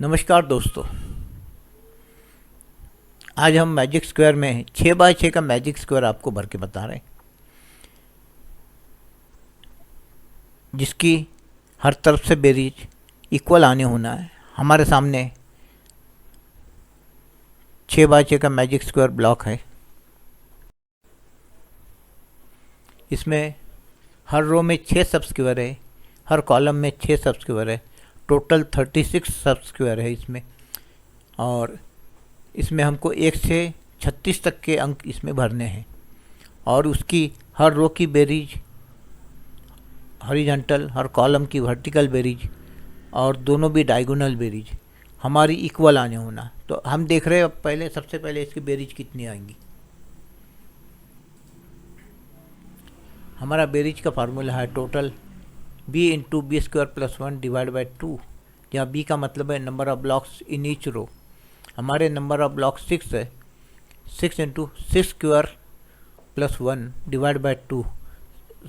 नमस्कार दोस्तों। आज हम मैजिक स्क्वायर में 6x6 का मैजिक स्क्वायर आपको भर के बता रहे हैं, जिसकी हर तरफ से बेरीज इक्वल आने होना है। हमारे सामने 6x6 का मैजिक स्क्वायर ब्लॉक है। इसमें हर रो में 6 सब स्क्वायर है, हर कॉलम में 6 सब स्क्वायर है। टोटल 36 सब स्क्वायर है इसमें, और इसमें हमको 1 से 36 तक के अंक इसमें भरने हैं। और उसकी हर रो की बेरीज हॉरिजॉन्टल, हर कॉलम की वर्टिकल बेरीज और दोनों भी डायगोनल बेरीज हमारी इक्वल आने होना। तो हम देख रहे हैं अब सबसे पहले इसकी बेरीज कितनी आएंगी। हमारा बेरीज का फार्मूला है total b into B square plus 1 divide by 2, जहाँ b का मतलब है number of blocks in each row. हमारे नंबर ऑफ ब्लॉक 6 है, 6 into 6 square plus 1 divide by 2,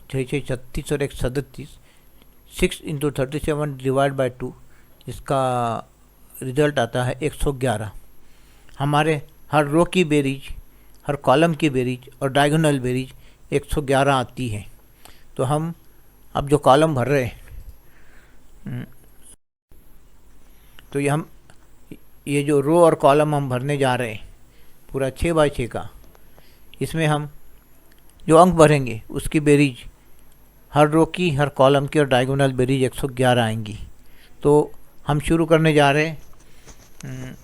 6 6 36 और 1 37, 6 इंटू 37 डिवाइड बाई 2, इसका रिजल्ट आता है 111। हमारे हर रो की बेरीज, हर कॉलम की बेरीज और डायगोनल बेरीज 111 आती है। तो हम अब जो कॉलम भर रहे हैं, तो ये जो रो और कॉलम हम भरने जा रहे हैं पूरा 6x6 का, इसमें हम जो अंक भरेंगे उसकी बेरीज हर रो की, हर कॉलम की और डायगोनल बेरीज 111 आएंगी। तो हम शुरू करने जा रहे हैं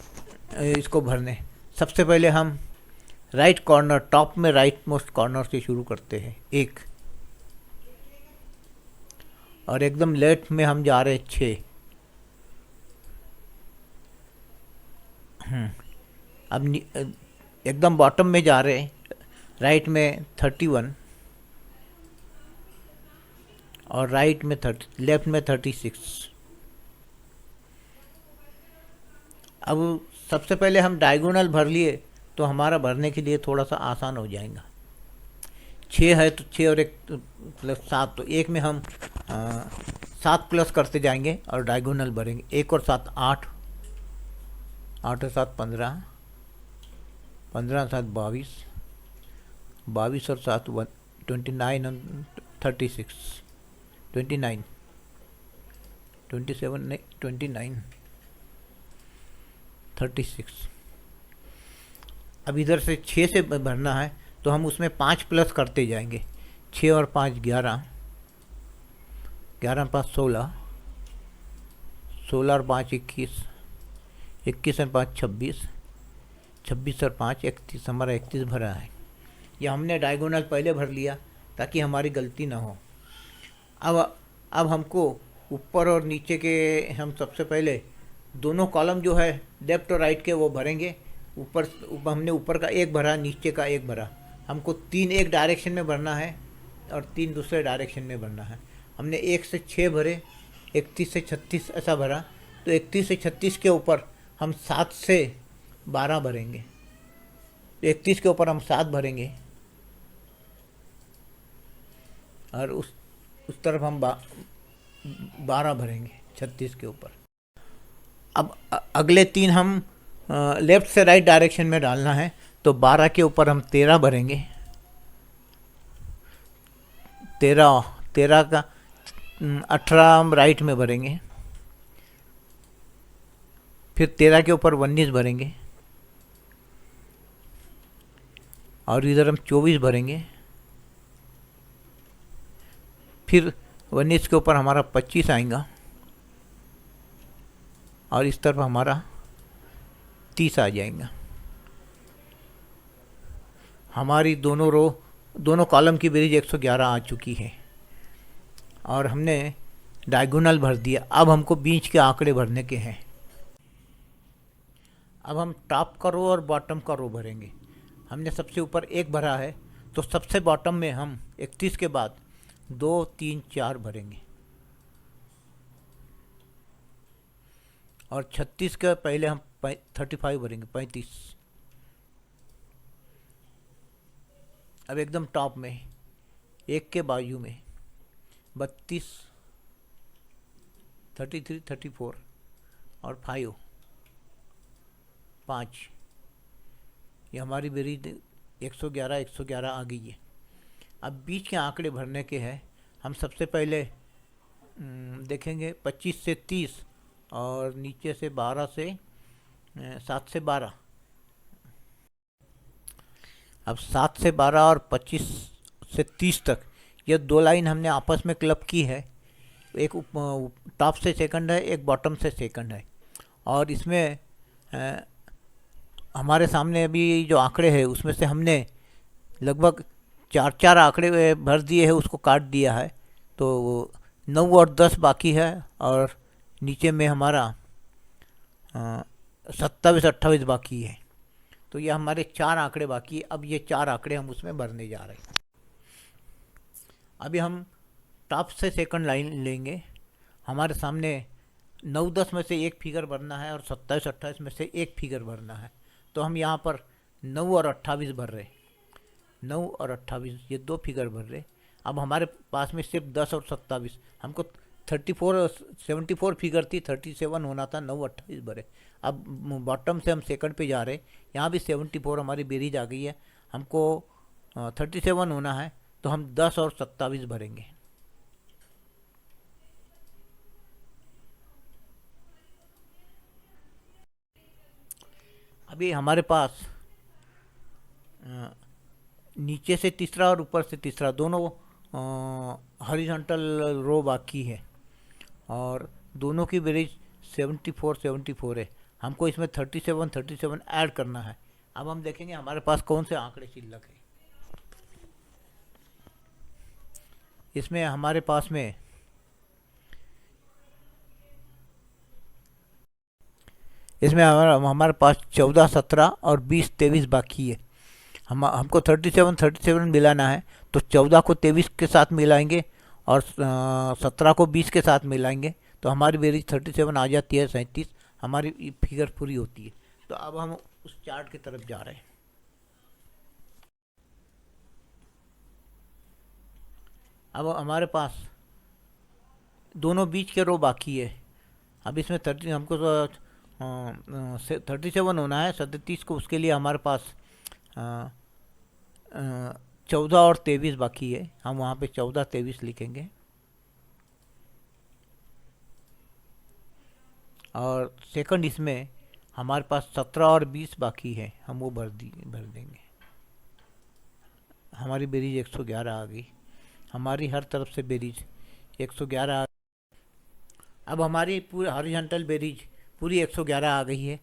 इसको भरने। सबसे पहले हम राइट कॉर्नर, टॉप में राइट मोस्ट कॉर्नर से शुरू करते हैं 1, और एकदम लेफ्ट में हम जा रहे हैं 6। अब एकदम बॉटम में जा रहे हैं राइट में 31 और राइट में 30, लेफ्ट में 36। अब सबसे पहले हम डायगोनल भर लिए तो हमारा भरने के लिए थोड़ा सा आसान हो जाएगा। 6 है तो 6 और 1 प्लस 7, तो 1 में हम 7 प्लस करते जाएंगे और डायगोनल भरेंगे। 1 और 7 8, 8 और 7 15, 15 और 7 22, 22 और 7 29 और 36, 29, 27 नहीं 29, 36। अब इधर से 6 से भरना है तो हम उसमें 5 प्लस करते जाएंगे। 6 और 5 11, 11 और 5 16, 16 और 5 21, 21 और 5 26, 26 और 5 31। हमारा 31 भरा है। यह हमने डायगोनल पहले भर लिया ताकि हमारी गलती ना हो। अब हमको ऊपर और नीचे के, हम सबसे पहले दोनों कॉलम जो है लेफ्ट और राइट के वो भरेंगे। हमने ऊपर का 1 भरा, नीचे का 1 भरा। हमको 3 एक डायरेक्शन में भरना है और 3 दूसरे डायरेक्शन में भरना है। हमने 1 से 6 भरे, 31 से 36 ऐसा भरा। तो 31 से 36 के ऊपर हम 7 से 12 भरेंगे। 31 के ऊपर हम 7 भरेंगे और उस तरफ हम 12 भरेंगे 36 के ऊपर। अब अगले 3 हम लेफ्ट से राइट डायरेक्शन में डालना है, तो 12 के ऊपर हम 13 भरेंगे। 13 का 18 हम राइट में भरेंगे। फिर 13 के ऊपर 19 भरेंगे और इधर हम 24 भरेंगे। फिर 19 के ऊपर हमारा 25 आएगा और इस तरफ हमारा 30 आ जाएगा। हमारी दोनों कॉलम की बेरीज 111 आ चुकी है और हमने डायगोनल भर दिया। अब हमको बीच के आंकड़े भरने के हैं। अब हम टॉप का रो और बॉटम का रो भरेंगे। हमने सबसे ऊपर 1 भरा है, तो सबसे बॉटम में हम 31 के बाद 2 3 4 भरेंगे और 36 के पहले हम 35 भरेंगे, 35। अब एकदम टॉप में 1 के बाजू में 32, 33, 34 और 5 5, ये हमारी बेरीज 111 आ गई है। अब बीच के आंकड़े भरने के हैं। हम सबसे पहले देखेंगे 25 से 30 और नीचे से 12 से 7 से 12। अब 7 से 12 और 25 से 30 तक ये दो लाइन हमने आपस में क्लब की है। एक टॉप से सेकंड है, एक बॉटम से सेकंड है। और इसमें हमारे सामने अभी जो आंकड़े हैं उसमें से हमने लगभग 4 आंकड़े भर दिए हैं, उसको काट दिया है। तो 9 और 10 बाकी है और नीचे में हमारा 27-28 बाकी है। तो ये हमारे 4 आंकड़े बाकी है। अब ये 4 आंकड़े हम उसमें भरने जा रहे हैं। अभी हम टॉप से सेकंड लाइन लेंगे। हमारे सामने 9-10 में से एक फिगर भरना है और 27-28 में से एक फिगर भरना है। तो हम यहाँ पर 9 और 28 भर रहे, 9 और 28 ये 2 फिगर भर रहे। अब हमारे पास में सिर्फ 10 और 27, हमको 74 फिगर थी, 37 होना था, 9 28 भरे। अब बॉटम से हम सेकंड पे जा रहे, यहाँ भी 74 हमारी बेरीज आ गई है। हमको 37 होना है, तो हम 10 और 27 भरेंगे। अभी हमारे पास नीचे से तीसरा और ऊपर से तीसरा दोनों हॉरिजॉन्टल रो बाकी है और दोनों की बेरीज 74 है। हमको इसमें 37 ऐड करना है। अब हम देखेंगे हमारे पास कौन से आंकड़े शिल्लक है। इसमें हमारे पास में हमारे पास 14, 17 और 20, 23 बाकी है। हमको 37 मिलाना है, तो 14 को 23 के साथ मिलाएंगे और 17 को 20 के साथ मिलाएंगे, तो हमारी बेरीज 37 आ जाती है, 37 हमारी फिगर पूरी होती है। तो अब हम उस चार्ट की तरफ जा रहे हैं। अब हमारे पास दोनों बीच के रो बाकी है। अब इसमें 30 हमको 37 होना है, 37 को, उसके लिए हमारे पास 14 और 23 बाकी है। हम वहाँ पे 14, 23 लिखेंगे और सेकंड इसमें हमारे पास 17 और 20 बाकी है, हम वो भर देंगे। हमारी बेरीज 111 आ गई। हमारी हर तरफ से बेरीज 111 आ गई। अब हमारी पूरी हॉरिजॉन्टल बेरीज पूरी 111 आ गई है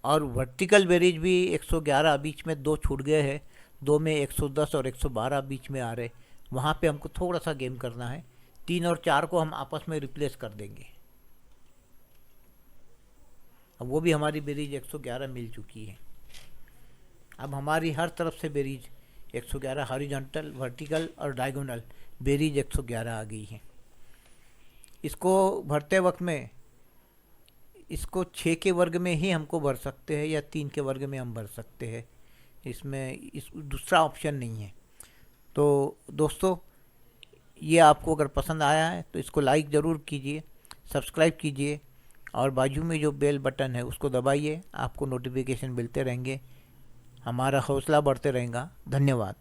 और वर्टिकल बेरीज भी 111। बीच में 2 छूट गए हैं, 2 में 110 और 112 बीच में आ रहे। वहाँ पे हमको थोड़ा सा गेम करना है। 3 और 4 को हम आपस में रिप्लेस कर देंगे। अब वो भी हमारी बेरीज 111 मिल चुकी है। अब हमारी हर तरफ से बेरीज 111, हॉरिजॉन्टल, वर्टिकल और डायगोनल बेरीज 111 आ गई है। इसको भरते वक्त में इसको 6 के वर्ग में ही हमको भर सकते हैं या 3 के वर्ग में हम भर सकते हैं। इसमें दूसरा ऑप्शन नहीं है। तो दोस्तों, ये आपको अगर पसंद आया है तो इसको लाइक ज़रूर कीजिए, सब्सक्राइब कीजिए और बाजू में जो बेल बटन है उसको दबाइए। आपको नोटिफिकेशन मिलते रहेंगे, हमारा हौसला बढ़ते रहेगा। धन्यवाद।